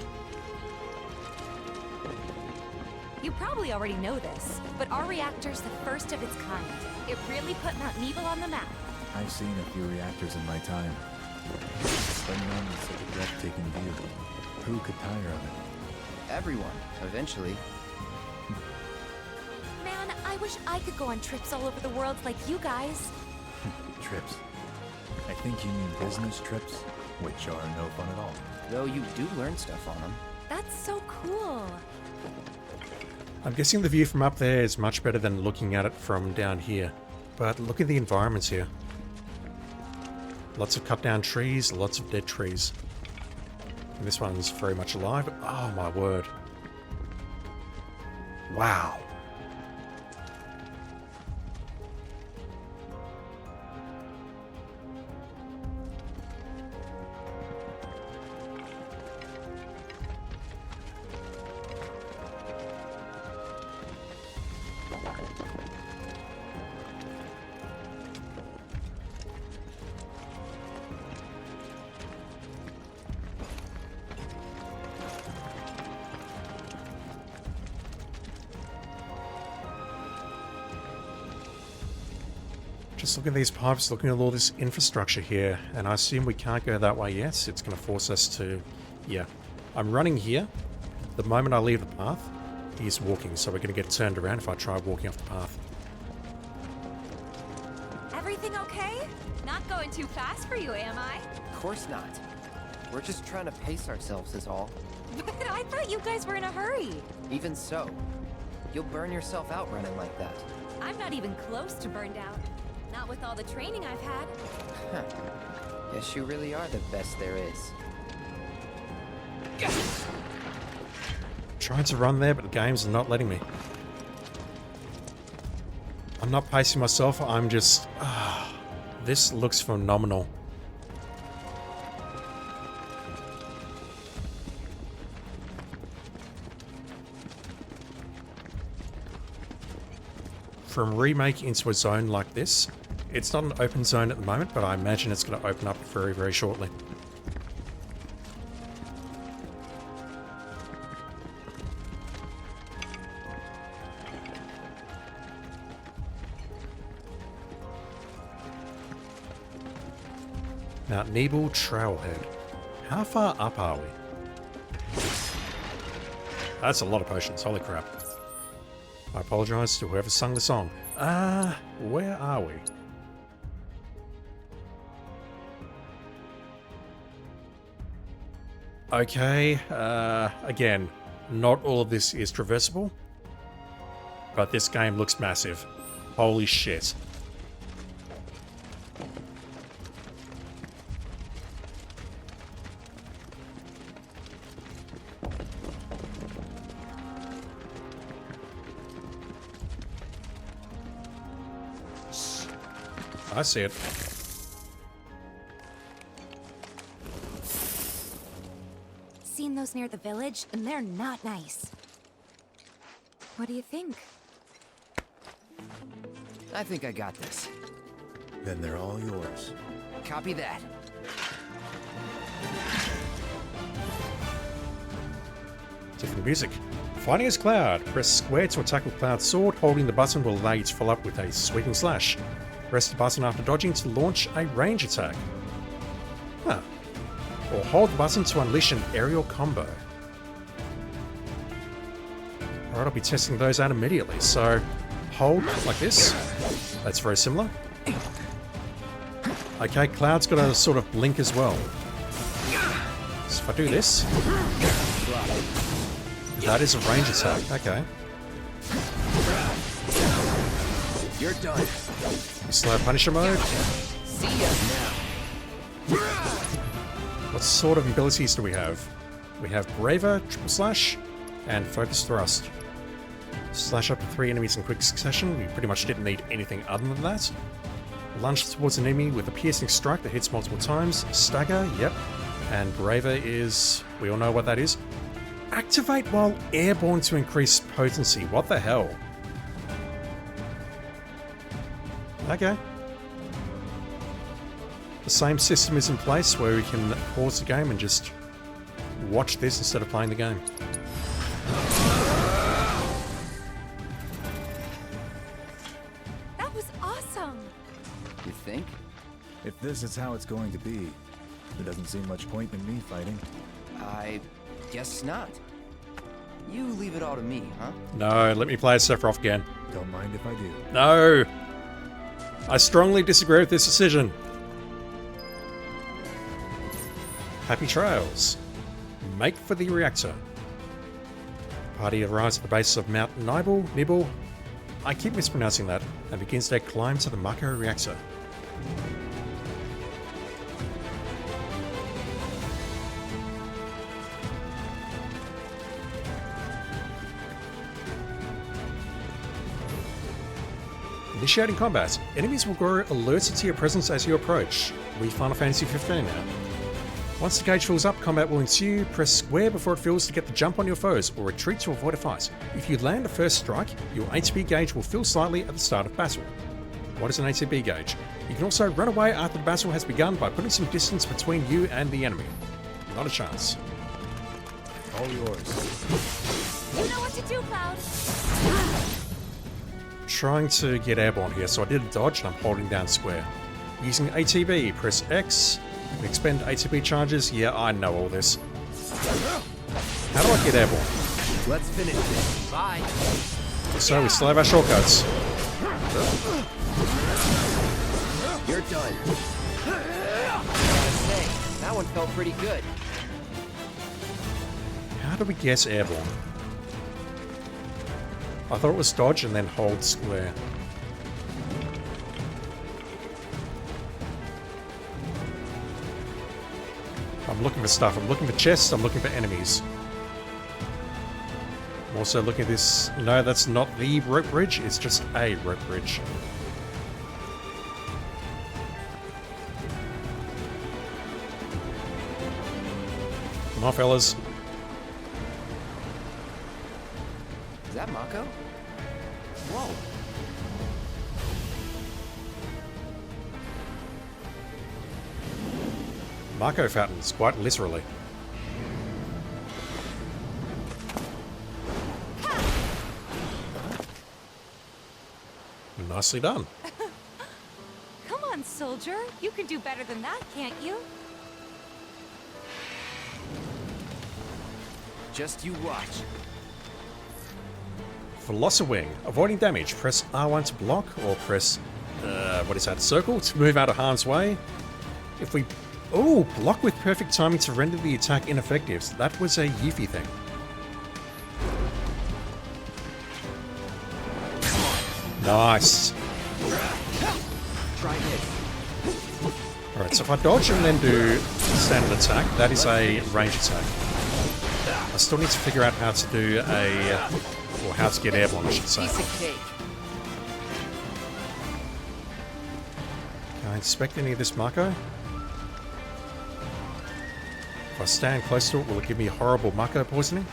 You probably already know this, but our reactor's the first of its kind. It really put Mount Nebel on the map. I've seen a few reactors in my time. But none with such a breathtaking view. Who could tire of it? Everyone, eventually. Man, I wish I could go on trips all over the world like you guys. Trips. I think you mean business trips, which are no fun at all. Though you do learn stuff on them. That's so cool. I'm guessing the view from up there is much better than looking at it from down here. But look at the environments here. Lots of cut down trees, lots of dead trees. And this one's very much alive. Oh my word. Wow. Just look at these pipes, looking at all this infrastructure here, and I assume we can't go that way yet. It's going to force us to... Yeah. I'm running here. The moment I leave the path, he's walking, so we're going to get turned around if I try walking off the path. Everything okay? Not going too fast for you, am I? Of course not. We're just trying to pace ourselves is all. But I thought you guys were in a hurry. Even so, you'll burn yourself out running like that. I'm not even close to burned out. Not with all the training I've had. Huh. Guess you really are the best there is. Trying to run there, but the game's not letting me. I'm not pacing myself, I'm just... this looks phenomenal. From remake into a zone like this, it's not an open zone at the moment, but I imagine it's going to open up very, very shortly. Mount Nebel Trailhead. How far up are we? That's a lot of potions, holy crap. I apologise to whoever sung the song. Where are we? Okay, again, Not all of this is traversable, but this game looks massive. Holy shit. I see it. Seen those near the village, and they're not nice. What do you think? I think I got this. Then they're all yours. Copy that. Different music. Fighting as Cloud. Press square to attack with Cloud's sword. Holding the button will allow you to follow up with a sweeping slash. Press the button after dodging to launch a range attack. Huh. Or hold the button to unleash an aerial combo. Alright, I'll be testing those out immediately. So, hold like this. That's very similar. Okay, Cloud's got a sort of blink as well. So if I do this... That is a range attack, okay. You're done. Slow Punisher mode. See ya now. What sort of abilities do we have? We have Braver, Triple Slash, and Focus Thrust. Slash up to 3 enemies in quick succession. We pretty much didn't need anything other than that. Lunge towards an enemy with a piercing strike that hits multiple times. Stagger, yep. And Braver is... we all know what that is. Activate while airborne to increase potency. What the hell? Okay. The same system is in place where we can pause the game and just watch this instead of playing the game. That was awesome! You think? If this is how it's going to be, there doesn't seem much point in me fighting. I guess not. You leave it all to me, huh? No, let me play as Sephiroth again. Don't mind if I do. No! I strongly disagree with this decision. Happy trails. Make for the reactor. Party arrives at the base of Mount Nibble, I keep mispronouncing that, and begins their climb to the Mako reactor. Initiating combat. Enemies will grow alerted to your presence as you approach. We Final Fantasy XV now. Once the gauge fills up, combat will ensue. Press square before it fills to get the jump on your foes, or retreat to avoid a fight. If you land a first strike, your ATB gauge will fill slightly at the start of battle. What is an ATB gauge? You can also run away after the battle has begun by putting some distance between you and the enemy. Not a chance. All yours. You know what to do, Cloud! Trying to get airborne here, so I did a dodge and I'm holding down square. Using ATB, press X. Expend ATB charges. Yeah, I know all this. How do I get airborne? Let's finish this. Bye. So we still have our shortcuts. You're done. Gotta say, that one felt pretty good. How do we get airborne? I thought it was dodge and then hold square. I'm looking for stuff. I'm looking for chests. I'm looking for enemies. I'm also looking at this. No, that's not the rope bridge. It's just a rope bridge. Come on, fellas. Is that Mako? Whoa. Mako fountains, quite literally. Nicely done. Come on, soldier. You can do better than that, can't you? Just you watch. Veloci-Wing. Avoiding damage. Press R1 to block, or press, what is that, circle to move out of harm's way. If we... Oh, block with perfect timing to render the attack ineffective. So that was a Yuffie thing. Nice. Try this. Alright, so if I dodge and then do standard attack, that is a range attack. I still need to figure out how to do or how to get airborne, I should say. Piece of cake. Can I inspect any of this Mako? If I stand close to it, will it give me horrible Mako poisoning?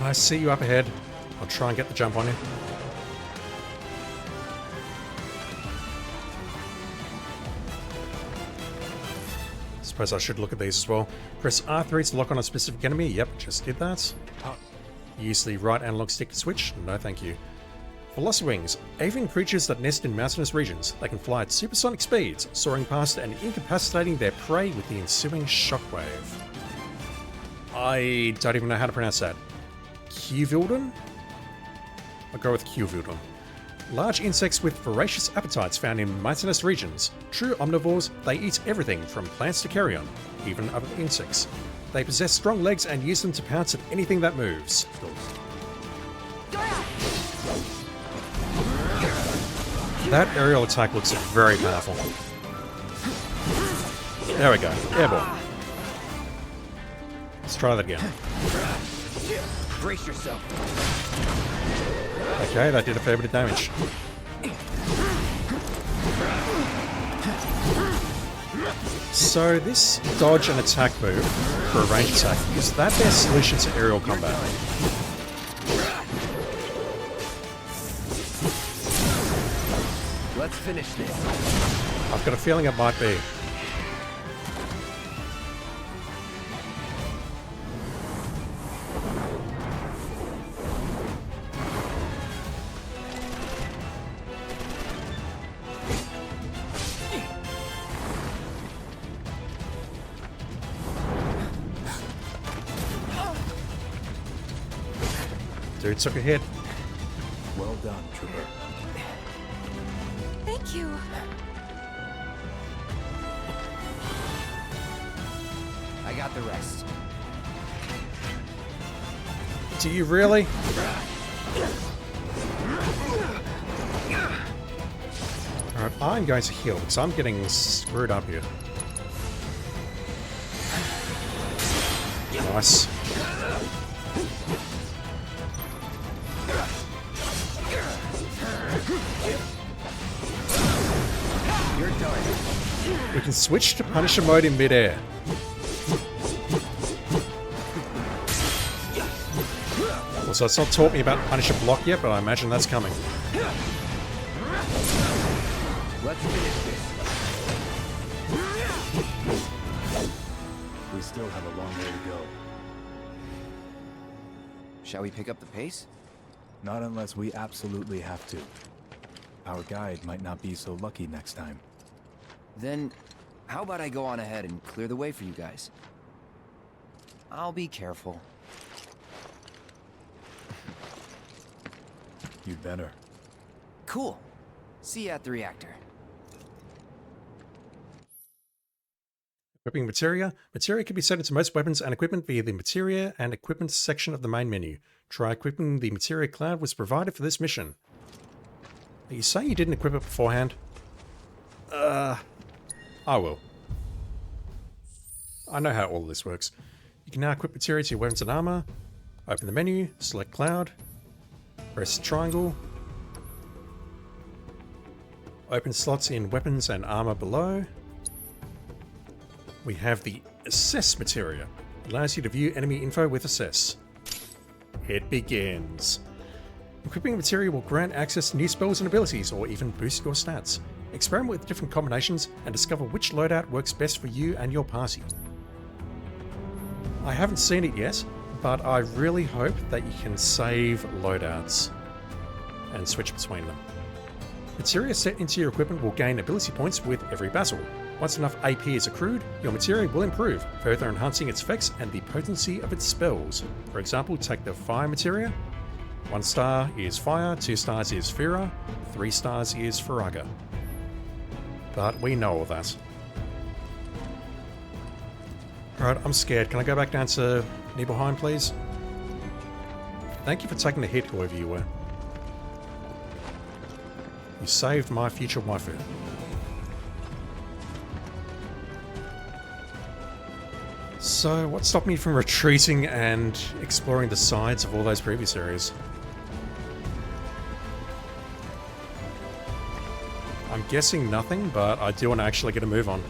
I see you up ahead. I'll try and get the jump on you. Suppose I should look at these as well. Press R3 to lock on a specific enemy. Yep, just did that. Use the right analog stick to switch. No, thank you. Velocirwings. Avian creatures that nest in mountainous regions. They can fly at supersonic speeds, soaring past and incapacitating their prey with the ensuing shockwave. I don't even know how to pronounce that. Qvilden? I'll go with Qvilden. Large insects with voracious appetites found in mountainous regions. True omnivores, they eat everything from plants to carrion, even other insects. They possess strong legs and use them to pounce at anything that moves. That aerial attack looks very powerful. There we go. Airborne. Let's try that again. Brace yourself. Okay, that did a fair bit of damage. So this dodge and attack move for a range attack, is that their solution to aerial combat? Let's finish this. I've got a feeling it might be. Dude took a hit. Well done, Trooper. Thank you. I got the rest. Do you really? Alright, I'm going to heal because I'm getting screwed up here. Nice. You're done. We can switch to Punisher mode in midair. Also, it's not taught me about Punisher block yet, but I imagine that's coming. Let's finish this. We still have a long way to go. Shall we pick up the pace? Not unless we absolutely have to. Our guide might not be so lucky next time. Then, how about I go on ahead and clear the way for you guys? I'll be careful. You'd better. Cool. See you at the reactor. Equipping materia. Materia can be set into most weapons and equipment via the materia and equipment section of the main menu. Try equipping the materia cloud was provided for this mission. Are you saying you didn't equip it beforehand? I will. I know how all of this works. You can now equip materia to your weapons and armor. Open the menu, select cloud, press triangle. Open slots in weapons and armor below. We have the Assess materia. It allows you to view enemy info with Assess. It begins. Equipping materia will grant access to new spells and abilities, or even boost your stats. Experiment with different combinations and discover which loadout works best for you and your party. I haven't seen it yet, but I really hope that you can save loadouts and switch between them. Materia set into your equipment will gain ability points with every battle. Once enough AP is accrued, your materia will improve, further enhancing its effects and the potency of its spells. For example, take the Fire materia, 1 star is fire, 2 stars is Fira, 3 stars is Faraga. But we know all that. Alright, I'm scared. Can I go back down to Nibelheim, please? Thank you for taking the hit, whoever you were. You saved my future waifu. So, what stopped me from retreating and exploring the sides of all those previous areas? I'm guessing nothing, but I do want to actually get a move on.